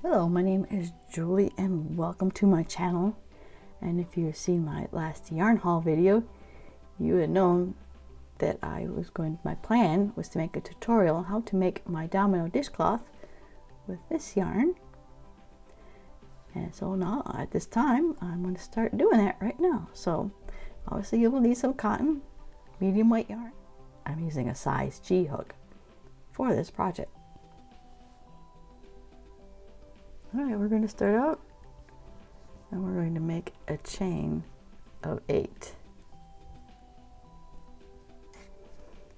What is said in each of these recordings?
Hello, my name is Julie and welcome to my channel. And if you've seen my last yarn haul video, you had known that my plan was to make a tutorial on how to make my domino dishcloth with this yarn. And so now at this time I'm going to start doing that right now. So obviously you will need some cotton, medium weight yarn. I'm using a size G hook for this project. Alright, we're going to start out and we're going to make a chain of 8.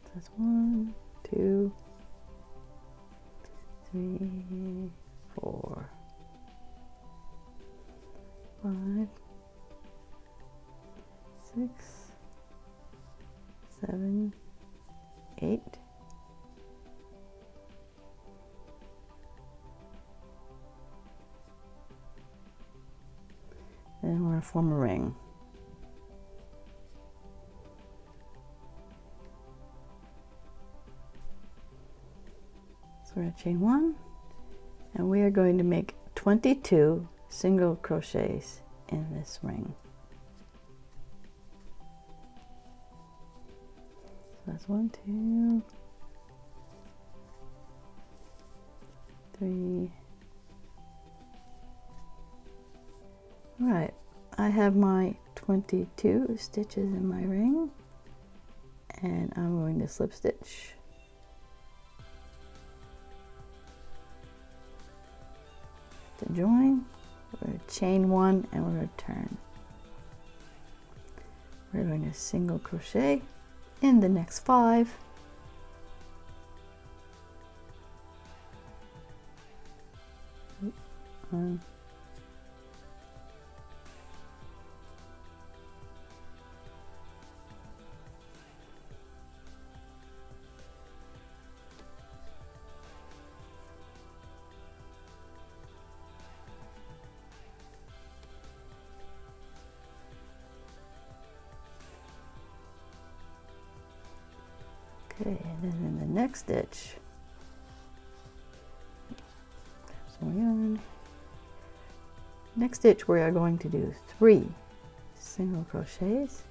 So that's 1, 2, 3, 4, 5, 6, 7, 8. And we're going to form a ring. So we're going to chain 1, and we are going to make 22 single crochets in this ring. So that's 1, 2, 3. All right, I have my 22 stitches in my ring, and I'm going to slip stitch. To join, we're going to chain 1 and we're going to turn. We're going to single crochet in the next 5. One. Okay, and then in the next stitch, some yarn. Next stitch, we are going to do 3 single crochets.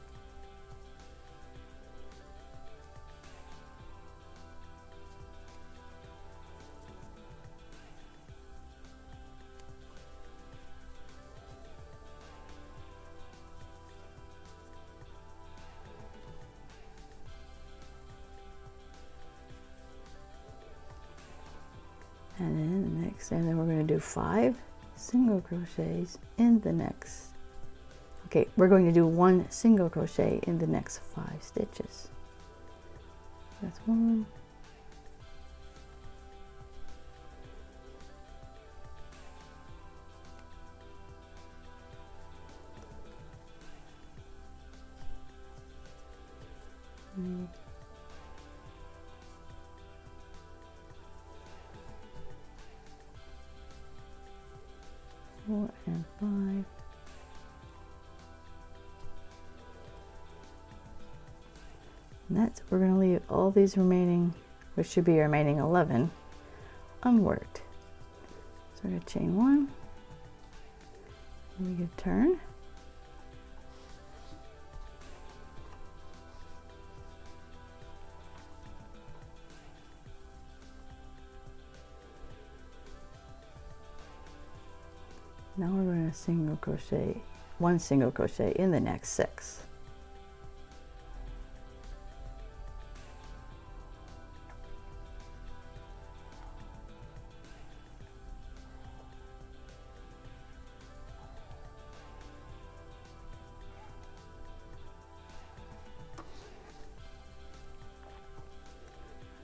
And then we're going to do 5 single crochets in the next. Okay, we're going to do 1 single crochet in the next 5 stitches. That's 1. Three. 4 and 5. And that's, we're going to leave all these remaining, which should be remaining 11, unworked. So we're going to chain 1, and we can turn. Now we're going to single crochet, 1 single crochet in the next 6.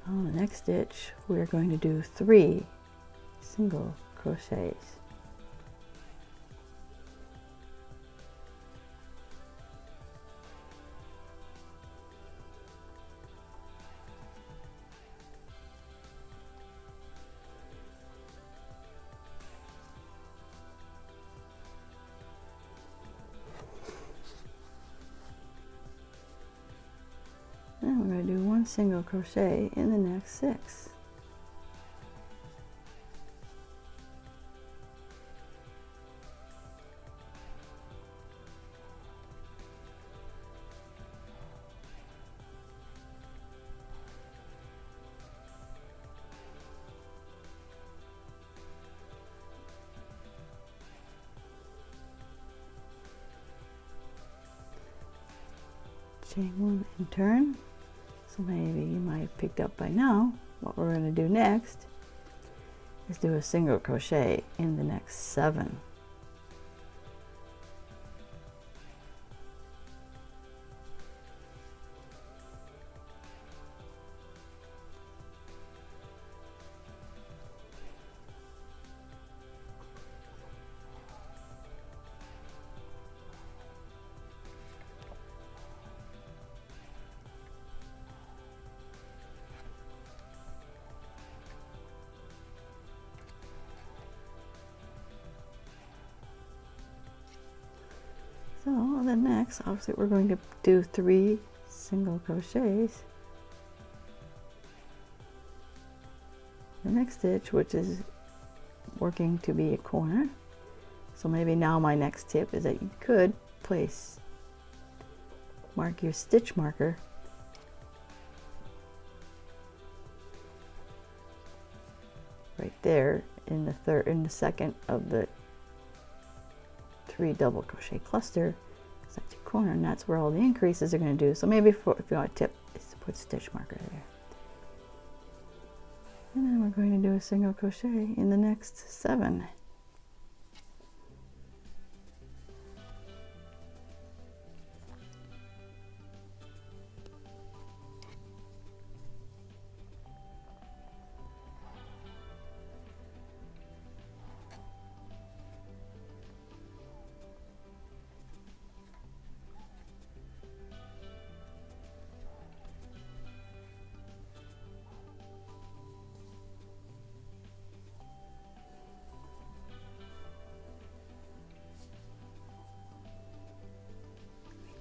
On the next stitch, we're going to do 3 single crochets. Then we're going to do 1 single crochet in the next 6. chain one and turn. So maybe you might have picked up by now what we're going to do next is do a single crochet in the next 7. So then next, obviously we're going to do 3 single crochets. The next stitch, which is working to be a corner. So maybe now my next tip is that you could mark your stitch marker right there in the second of the 3 double crochet cluster. That's your corner, and that's where all the increases are going to do. So maybe if you want a tip is to put stitch marker there. And then we're going to do a single crochet in the next 7.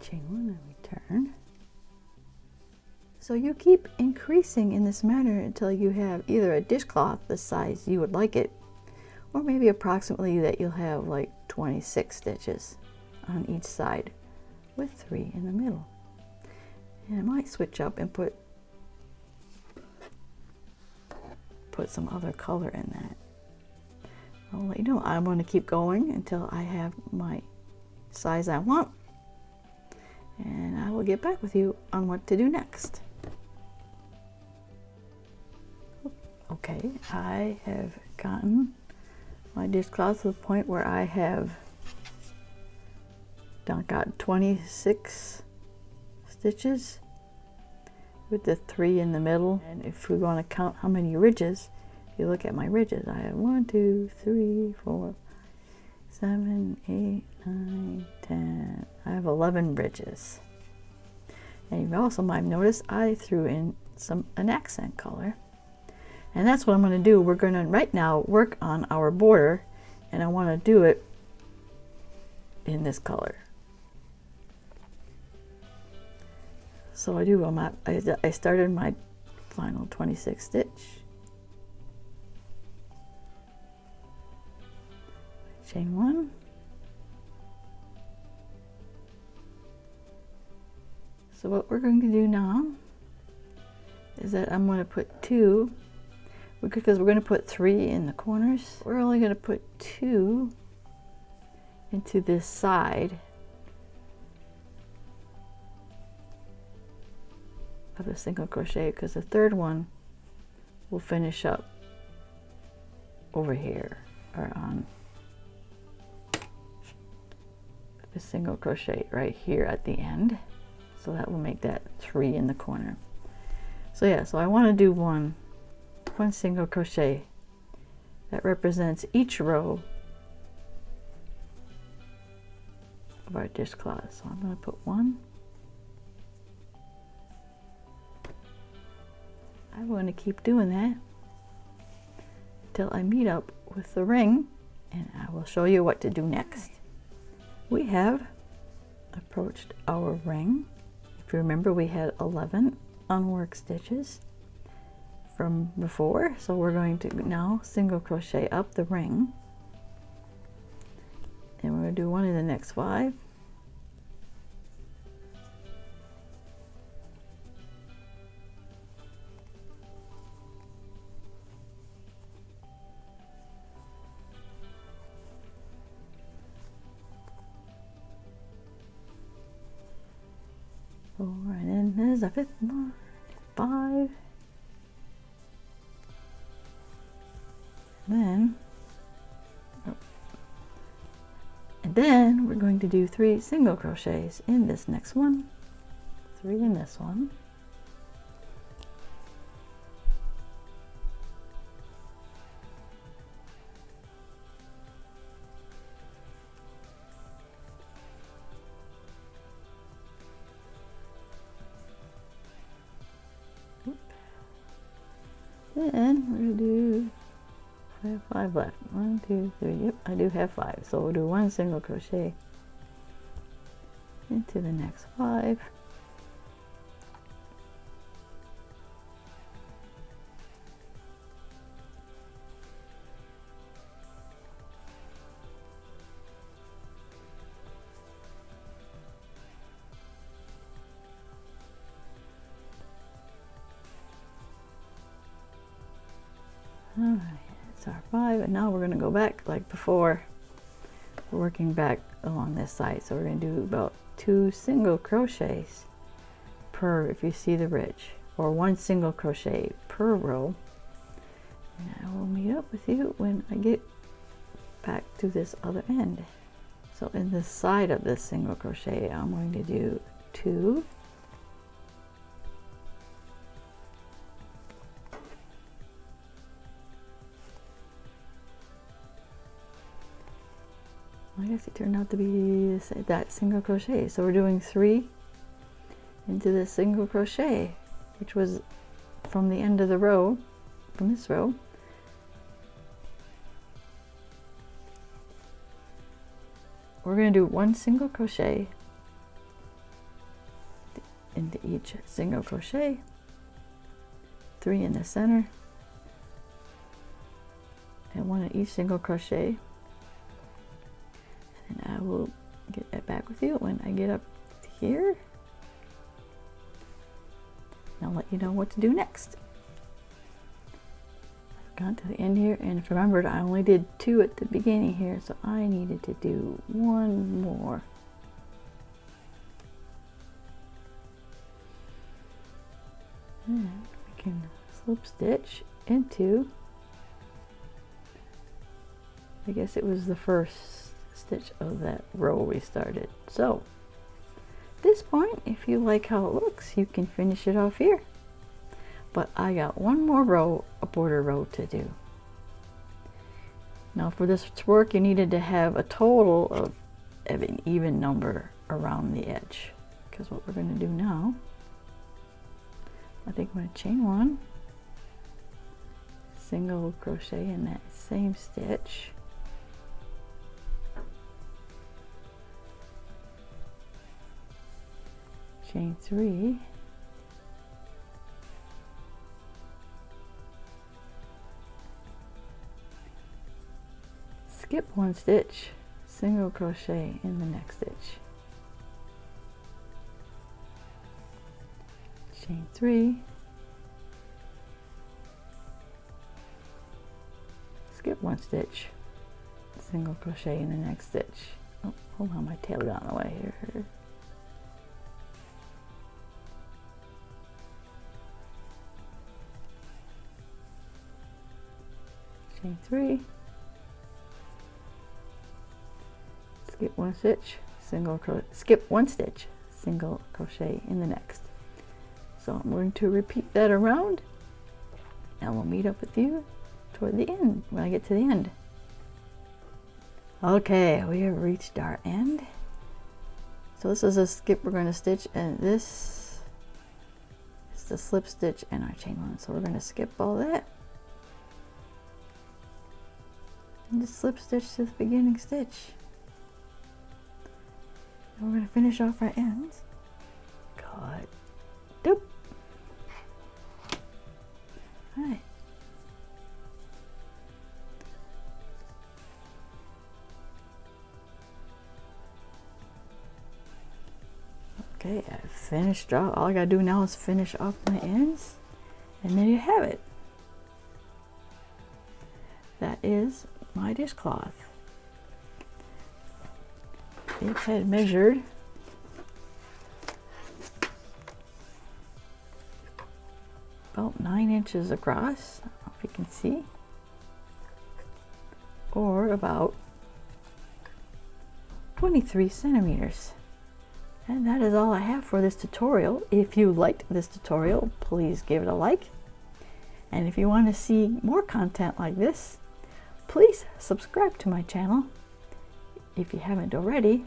Chain one and return. So you keep increasing in this manner until you have either a dishcloth the size you would like it, or maybe approximately that you'll have like 26 stitches on each side with 3 in the middle. And I might switch up and put some other color in that. I'll let you know. I'm going to keep going until I have my size I want, and I will get back with you on what to do next. Okay, I have gotten my dishcloth to the point where I have got 26 stitches with the 3 in the middle. And if we want to count how many ridges, if you look at my ridges, I have 1, 2, 3, 4, 7, 8, 9, 10. I have 11 ridges. And you also might notice I threw in an accent color. And that's what I'm going to do. We're going to right now work on our border, and I want to do it in this color. So I started my final 26 stitch. Chain 1. So what we're going to do now is that I'm going to put 2, because we're going to put 3 in the corners. We're only going to put 2 into this side of a single crochet, because the third one will finish up over here, or on the single crochet right here at the end. So that will make that 3 in the corner. So yeah, so I want to do one single crochet that represents each row of our dishcloth. So I'm going to put 1. I'm going to keep doing that until I meet up with the ring, and I will show you what to do next. We have approached our ring. If you remember, we had 11 unworked stitches from before, so we're going to now single crochet up the ring, and we're going to do 1 in the next 5. 4, and then there's a 5th one, 5, and then we're going to do 3 single crochets in this next one, 3 in this one, then we're going to do, I have 5 left, 1, 2, 3, yep, I do have 5, so we'll do 1 single crochet into the next 5, alright, it's our 5, and now we're going to go back like before. We're working back along this side, so we're going to do about 2 single crochets per, if you see the ridge, or 1 single crochet per row. And I will meet up with you when I get back to this other end. So in the side of this single crochet, I'm going to do 2, I guess it turned out to be that single crochet. So we're doing 3 into this single crochet, which was from the end of the row, from this row. We're going to do 1 single crochet into each single crochet, 3 in the center, and 1 in each single crochet. And I will get that back with you when I get up to here. And I'll let you know what to do next. I've gone to the end here, and if you remembered, I only did 2 at the beginning here, so I needed to do 1 more. And we can slip stitch into, I guess it was the first stitch of that row we started. So at this point, if you like how it looks, you can finish it off here, but I got 1 more row, a border row to do. Now for this to work, you needed to have a total of an even number around the edge, because what we're going to do now, I think I'm going to chain 1, single crochet in that same stitch, chain 3, skip 1 stitch, single crochet in the next stitch, chain 3, skip 1 stitch, single crochet in the next stitch. Oh, hold on, my tail got in the way here. Chain 3, skip 1 stitch, skip 1 stitch, single crochet in the next. So I'm going to repeat that around, and we'll meet up with you toward the end, when I get to the end. Okay, we have reached our end. So this is a skip we're going to stitch, and this is the slip stitch and our chain 1. So we're going to skip all that and just slip stitch to the beginning stitch. And we're going to finish off our ends. Cut, doop. All right. Okay, I finished off. All I gotta do now is finish off my ends, and there you have it. That is my dishcloth. It had measured about 9 inches across, I don't know if you can see, or about 23 centimeters. And that is all I have for this tutorial. If you liked this tutorial, please give it a like. And if you want to see more content like this, please subscribe to my channel if you haven't already.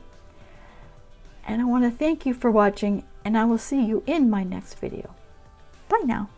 And I want to thank you for watching, and I will see you in my next video. Bye now.